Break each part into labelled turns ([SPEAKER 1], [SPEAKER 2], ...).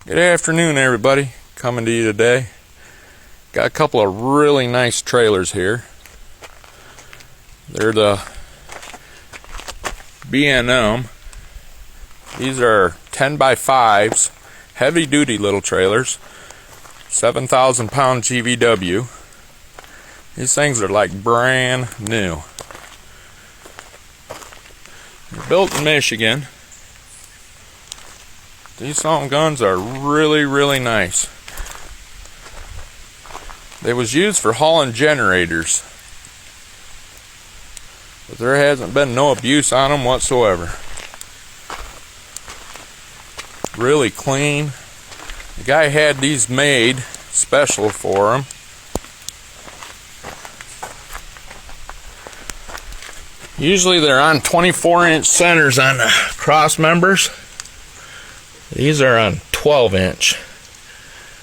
[SPEAKER 1] Good afternoon, everybody. Coming to you today. Got a couple of really nice trailers here. They're the B&M. These are 10x5s, heavy duty little trailers, 7,000 pound GVW. These things are like brand new. They're built in Michigan. These song guns are really nice. They was used for hauling generators, but there hasn't been no abuse on them whatsoever. Really clean. The guy had these made special for him. Usually they're on 24-inch centers on the cross members. These are on 12-inch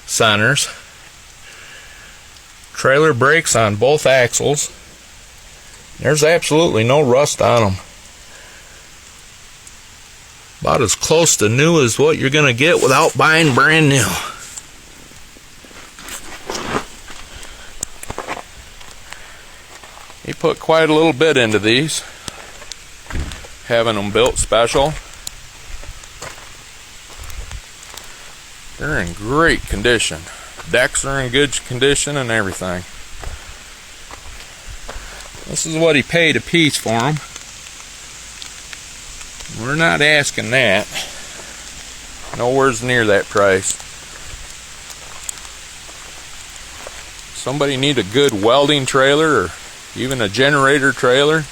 [SPEAKER 1] centers. Trailer brakes on both axles. There's absolutely no rust on them. About as close to new as what you're going to get without buying brand new. He put quite a little bit into these, having them built special. They're in great condition. Decks are in good condition and everything. This is what he paid a piece for them. We're not asking that. Nowhere's near that price. Somebody need a good welding trailer or even a generator trailer.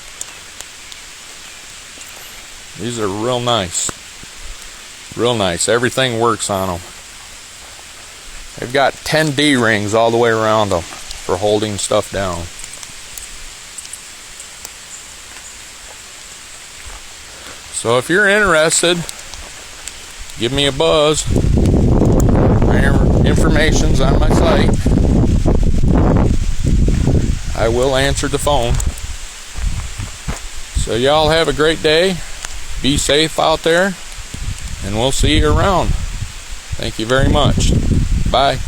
[SPEAKER 1] These are real nice. Real nice. Everything works on them. They've got 10 D-rings all the way around them for holding stuff down. So if you're interested, give me a buzz. My information's on my site. I will answer the phone. So y'all have a great day. Be safe out there, and we'll see you around. Thank you very much. Bye.